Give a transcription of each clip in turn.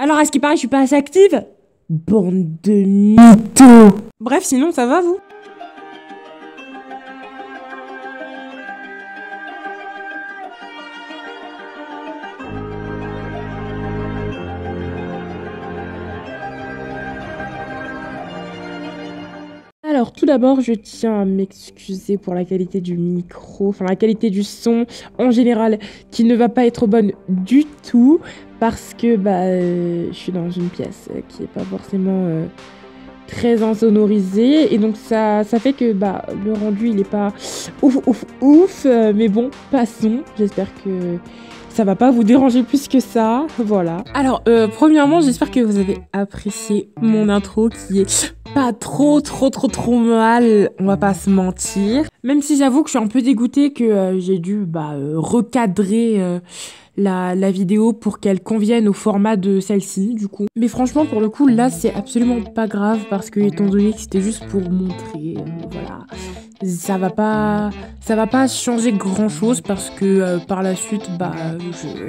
Alors, à ce qui paraît, je suis pas assez active? Bande de mythos. Bref, sinon, ça va, vous? Alors, tout d'abord, je tiens à m'excuser pour la qualité du micro, enfin la qualité du son en général, qui ne va pas être bonne du tout, parce que je suis dans une pièce qui est pas forcément très insonorisée, et donc ça fait que le rendu il est pas ouf, mais bon, passons. J'espère que ça va pas vous déranger plus que ça, voilà. Alors, premièrement, j'espère que vous avez apprécié mon intro qui est pas trop mal, on va pas se mentir. Même si j'avoue que je suis un peu dégoûtée que j'ai dû recadrer la vidéo pour qu'elle convienne au format de celle-ci, du coup. Mais franchement, pour le coup, là, c'est absolument pas grave parce que, étant donné que c'était juste pour montrer, voilà, ça va pas changer grand-chose parce que par la suite,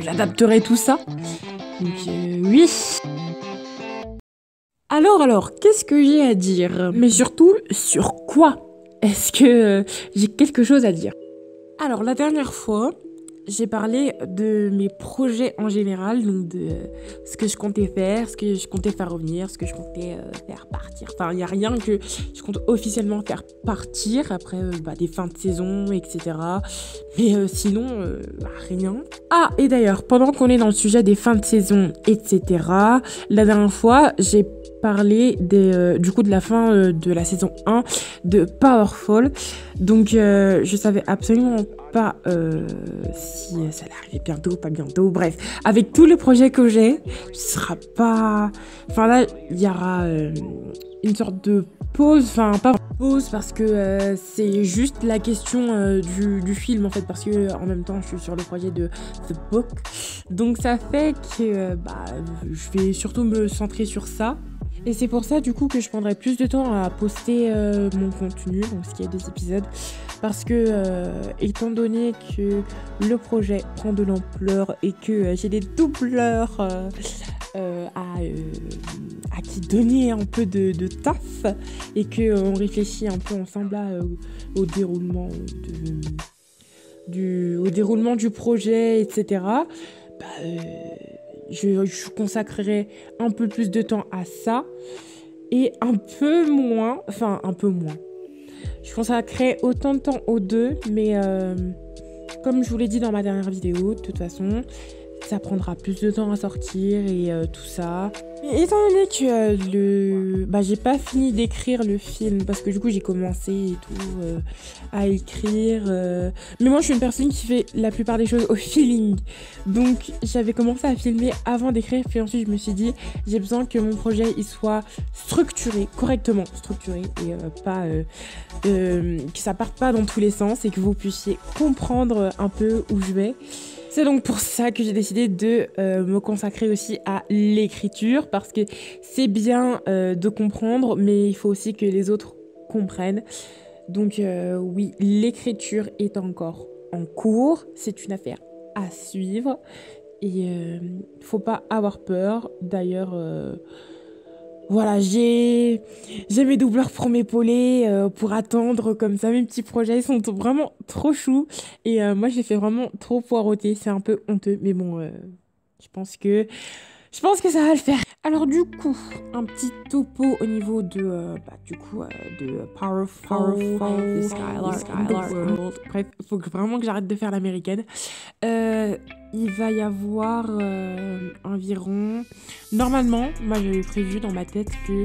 j'adapterai tout ça. Donc, oui. Alors, qu'est-ce que j'ai à dire? Mais surtout, sur quoi est-ce que j'ai quelque chose à dire? Alors, la dernière fois, j'ai parlé de mes projets en général, donc de ce que je comptais faire, ce que je comptais faire revenir, ce que je comptais faire partir. Enfin, il n'y a rien que je compte officiellement faire partir après des fins de saison, etc. Mais sinon, rien. Ah, et d'ailleurs, pendant qu'on est dans le sujet des fins de saison, etc., la dernière fois, j'ai parlé du coup de la fin de la saison 1 de Powerful. Donc, je savais absolument pas si ça allait arriver bientôt ou pas bientôt. Bref, avec tous les projets que j'ai, ce sera pas... Enfin là, il y aura une sorte de pause, enfin pas pause parce que c'est juste la question du film en fait, parce que en même temps je suis sur le projet de The Book, donc ça fait que je vais surtout me centrer sur ça. Et c'est pour ça du coup que je prendrai plus de temps à poster mon contenu, donc ce qui est des épisodes, parce que étant donné que le projet prend de l'ampleur et que j'ai des doubleurs à qui donner un peu de taf, et qu'on réfléchit un peu ensemble là, au déroulement du projet, etc. Je consacrerai un peu plus de temps à ça et un peu moins. Je consacrerai autant de temps aux deux, mais comme je vous l'ai dit dans ma dernière vidéo, de toute façon, ça prendra plus de temps à sortir et tout ça. Mais étant donné que j'ai pas fini d'écrire le film, parce que du coup j'ai commencé et tout à écrire, mais moi je suis une personne qui fait la plupart des choses au feeling, donc j'avais commencé à filmer avant d'écrire, puis ensuite je me suis dit j'ai besoin que mon projet il soit correctement structuré, et pas que ça parte pas dans tous les sens et que vous puissiez comprendre un peu où je vais. C'est donc pour ça que j'ai décidé de me consacrer aussi à l'écriture, parce que c'est bien de comprendre, mais il faut aussi que les autres comprennent. Donc oui, l'écriture est encore en cours, c'est une affaire à suivre, et faut pas avoir peur. D'ailleurs, voilà, j'ai mes doubleurs pour m'épauler, pour attendre comme ça. Mes petits projets, ils sont vraiment trop choux. Et moi, je les fais vraiment trop poireauter. C'est un peu honteux, mais bon, je pense que ça va le faire. Alors du coup, un petit topo au niveau de Powerful, the Skylar in the World. Bref, faut vraiment que j'arrête de faire l'américaine. Il va y avoir environ... Normalement, moi j'avais prévu dans ma tête que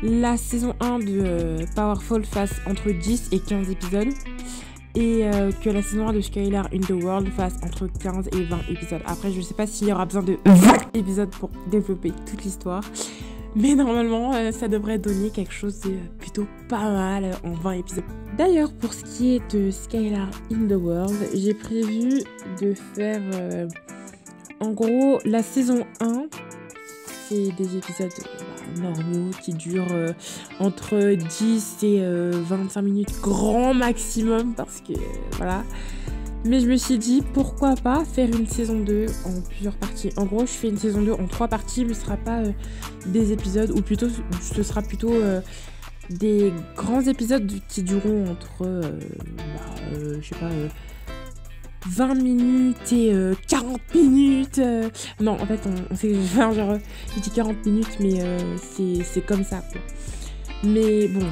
la saison 1 de Powerful fasse entre 10 et 15 épisodes. Et que la saison 1 de Skylar in the World fasse entre 15 et 20 épisodes. Après, je sais pas s'il y aura besoin de 20 épisodes pour développer toute l'histoire. Mais normalement, ça devrait donner quelque chose de plutôt pas mal en 20 épisodes. D'ailleurs, pour ce qui est de Skylar in the World, j'ai prévu de faire... en gros, la saison 1, c'est des épisodes normaux qui durent entre 10 et 25 minutes grand maximum, parce que voilà. Mais je me suis dit, pourquoi pas faire une saison 2 en plusieurs parties. En gros, je fais une saison 2 en 3 parties, mais ce sera pas des épisodes, ou plutôt, ce sera plutôt des grands épisodes qui dureront entre, je sais pas, 20 minutes et 40 minutes. Non, en fait, on sait que je vais faire genre, je dis 40 minutes, mais c'est comme ça, quoi. Mais bon,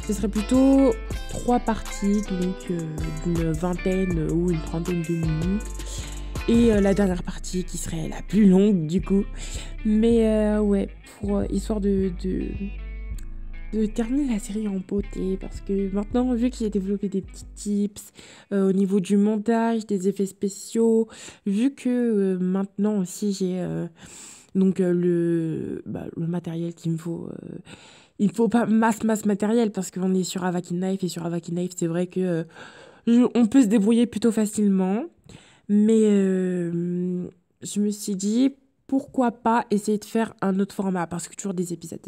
ce serait plutôt 3 parties, donc d'une vingtaine ou une trentaine de minutes. Et la dernière partie qui serait la plus longue, du coup. Mais ouais, pour histoire de terminer la série en beauté, parce que maintenant, vu que j'ai développé des petits tips au niveau du montage, des effets spéciaux, vu que maintenant aussi j'ai donc le matériel qu'il me faut, il faut pas masse matériel, parce qu'on est sur Avaki Knife, et sur Avaki Knife, c'est vrai que on peut se débrouiller plutôt facilement, mais je me suis dit, pourquoi pas essayer de faire un autre format, parce que toujours des épisodes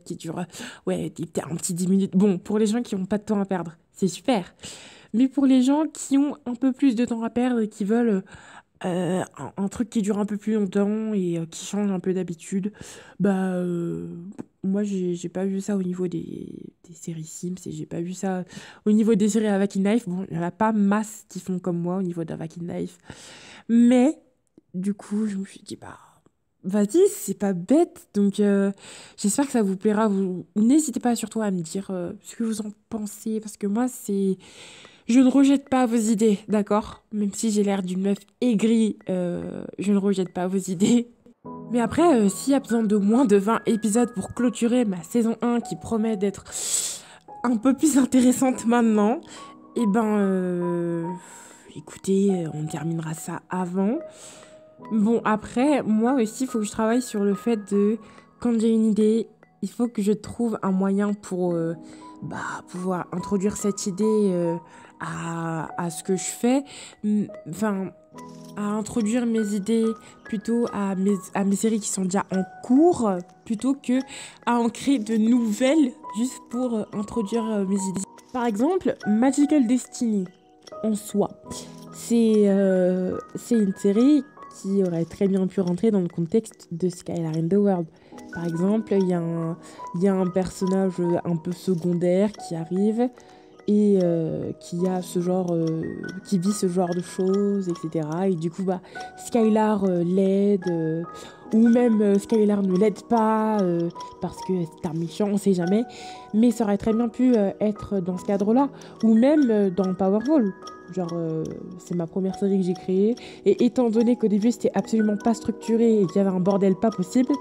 qui durent un petit 10 minutes. Bon, pour les gens qui n'ont pas de temps à perdre, c'est super. Mais pour les gens qui ont un peu plus de temps à perdre et qui veulent un truc qui dure un peu plus longtemps et qui change un peu d'habitude, moi j'ai pas vu ça au niveau des séries Sims, et j'ai pas vu ça au niveau des séries Avaki Knife. Bon, il n'y en a pas masse qui font comme moi au niveau d'Avaki Knife, mais du coup je me suis dit vas-y, c'est pas bête. Donc j'espère que ça vous plaira. N'hésitez pas surtout à me dire ce que vous en pensez, parce que moi je ne rejette pas vos idées, d'accord? Même si j'ai l'air d'une meuf aigrie, je ne rejette pas vos idées. Mais après, s'il y a besoin de moins de 20 épisodes pour clôturer ma saison 1 qui promet d'être un peu plus intéressante maintenant, écoutez, on terminera ça avant. Bon, après, moi aussi, il faut que je travaille sur le fait de, quand j'ai une idée, il faut que je trouve un moyen pour pouvoir introduire cette idée à ce que je fais. Enfin, à introduire mes idées plutôt à mes séries qui sont déjà en cours, plutôt que à en créer de nouvelles juste pour introduire mes idées. Par exemple, Magical Destiny, en soi, c'est une série qui aurait très bien pu rentrer dans le contexte de Skylar in the World. Par exemple, il y a un personnage un peu secondaire qui arrive et qui a qui vit ce genre de choses, etc. Et du coup, Skylar l'aide, ou même Skylar ne l'aide pas parce que c'est un méchant, on sait jamais. Mais ça aurait très bien pu être dans ce cadre-là, ou même dans Powerful. Genre, c'est ma première série que j'ai créée. Et étant donné qu'au début, c'était absolument pas structuré et qu'il y avait un bordel pas possible,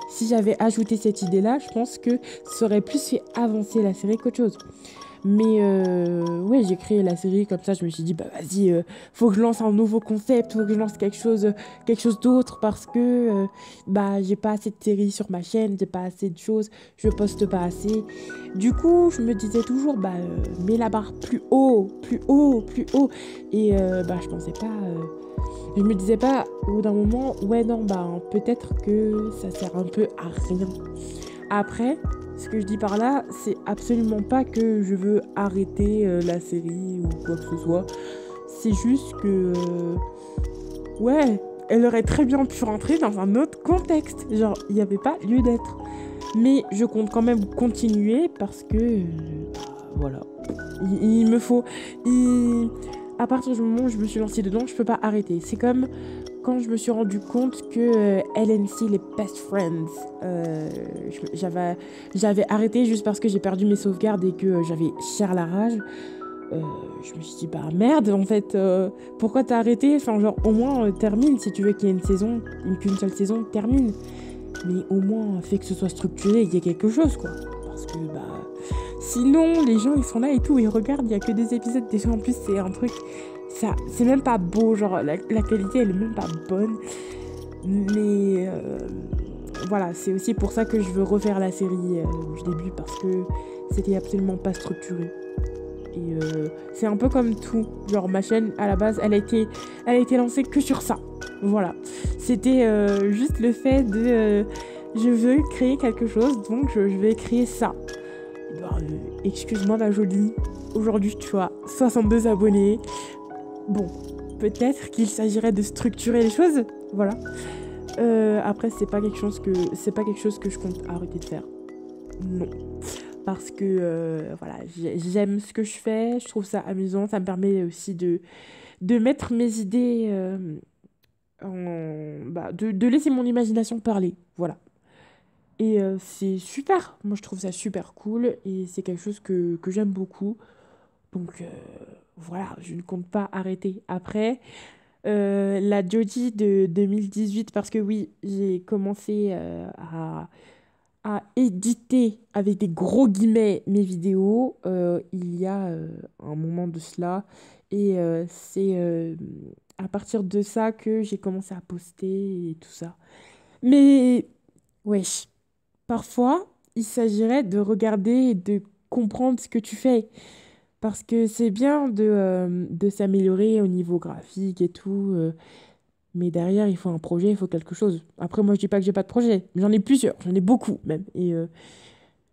si j'avais ajouté cette idée-là, je pense que ça aurait plus fait avancer la série qu'autre chose. Mais ouais, j'ai créé la série comme ça, je me suis dit, vas-y, faut que je lance un nouveau concept, faut que je lance quelque chose d'autre, parce que j'ai pas assez de séries sur ma chaîne, j'ai pas assez de choses, je poste pas assez. Du coup, je me disais toujours, mets la barre plus haut. Et je pensais pas, je me disais pas au bout d'un moment, peut-être que ça sert un peu à rien. Après, ce que je dis par là, c'est absolument pas que je veux arrêter la série ou quoi que ce soit. C'est juste que, elle aurait très bien pu rentrer dans un autre contexte. Genre, il n'y avait pas lieu d'être. Mais je compte quand même continuer parce que, voilà. Il me faut... À partir du moment où je me suis lancée dedans, je peux pas arrêter. C'est comme quand je me suis rendu compte que LNC, les best friends, j'avais arrêté juste parce que j'ai perdu mes sauvegardes et que j'avais cher la rage. Je me suis dit, merde, en fait, pourquoi t'as arrêté? Enfin, genre, au moins, termine. Si tu veux qu'il y ait qu'une seule saison, termine. Mais au moins, fais que ce soit structuré et qu'il y ait quelque chose, quoi. Parce que, sinon, les gens, ils sont là et tout, ils regardent, il n'y a que des épisodes. Déjà, en plus, c'est un truc... Ça, c'est même pas beau, genre, la qualité, elle est même pas bonne. Mais... voilà, c'est aussi pour ça que je veux refaire la série du début, parce que c'était absolument pas structuré. Et c'est un peu comme tout. Genre, ma chaîne, à la base, elle a été lancée que sur ça. Voilà. C'était juste le fait de... je veux créer quelque chose, donc je vais créer ça. Excuse-moi ma jolie. Aujourd'hui, tu as 62 abonnés. Bon, peut-être qu'il s'agirait de structurer les choses. Voilà. Après, c'est pas quelque chose que je compte arrêter de faire. Non. Parce que voilà, j'aime ce que je fais, je trouve ça amusant, ça me permet aussi de mettre mes idées de laisser mon imagination parler. Voilà. Et c'est super. Moi, je trouve ça super cool et c'est quelque chose que j'aime beaucoup. Donc voilà, je ne compte pas arrêter. Après, la Jodie de 2018, parce que oui, j'ai commencé à éditer avec des gros guillemets mes vidéos il y a un moment de cela. Et c'est à partir de ça que j'ai commencé à poster et tout ça. Mais, wesh, parfois, il s'agirait de regarder et de comprendre ce que tu fais. Parce que c'est bien de s'améliorer au niveau graphique et tout. Mais derrière, il faut un projet, il faut quelque chose. Après, moi, je dis pas que j'ai pas de projet. J'en ai plusieurs, j'en ai beaucoup même. Et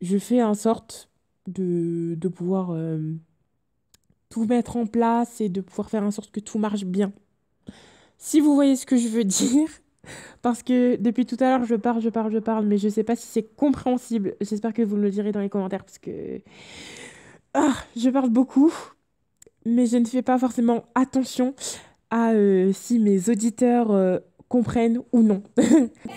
je fais en sorte de pouvoir tout mettre en place et de pouvoir faire en sorte que tout marche bien. Si vous voyez ce que je veux dire, parce que depuis tout à l'heure, je parle, mais je sais pas si c'est compréhensible. J'espère que vous me le direz dans les commentaires, parce que je parle beaucoup, mais je ne fais pas forcément attention à si mes auditeurs comprennent ou non.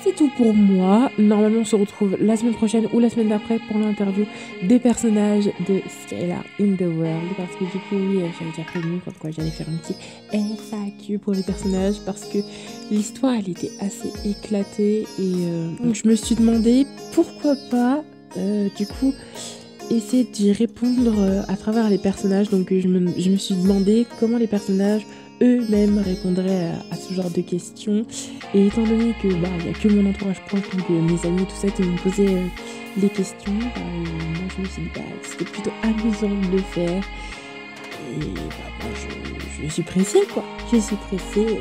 C'est tout pour moi. Normalement, on se retrouve la semaine prochaine ou la semaine d'après pour l'interview des personnages de Skylar in the World. Parce que du coup, oui, j'avais déjà prévenu comme quoi j'allais faire une petite FAQ pour les personnages parce que l'histoire, elle était assez éclatée. Et donc, je me suis demandé pourquoi pas, du coup, essayer d'y répondre à travers les personnages. Donc, je me suis demandé comment les personnages eux-mêmes répondraient à ce genre de questions. Et étant donné que il n'y a que mon entourage proche, donc mes amis, tout ça, qui m'ont posé les questions, moi je me suis dit c'était plutôt amusant de le faire. Et moi je suis pressée quoi. Je suis pressée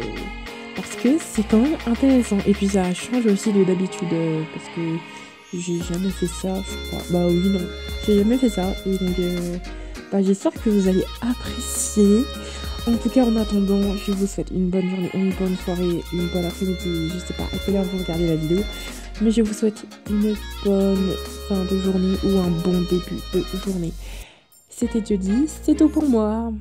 parce que c'est quand même intéressant. Et puis ça change aussi de d'habitude parce que j'ai jamais fait ça, je crois. Bah oui, non, j'ai jamais fait ça. Et donc j'espère que vous allez apprécier. En tout cas, en attendant, je vous souhaite une bonne journée, une bonne soirée, une bonne après-midi. Je sais pas à quelle heure vous regardez la vidéo, mais je vous souhaite une bonne fin de journée ou un bon début de journée. C'était Jodie, c'est tout pour moi.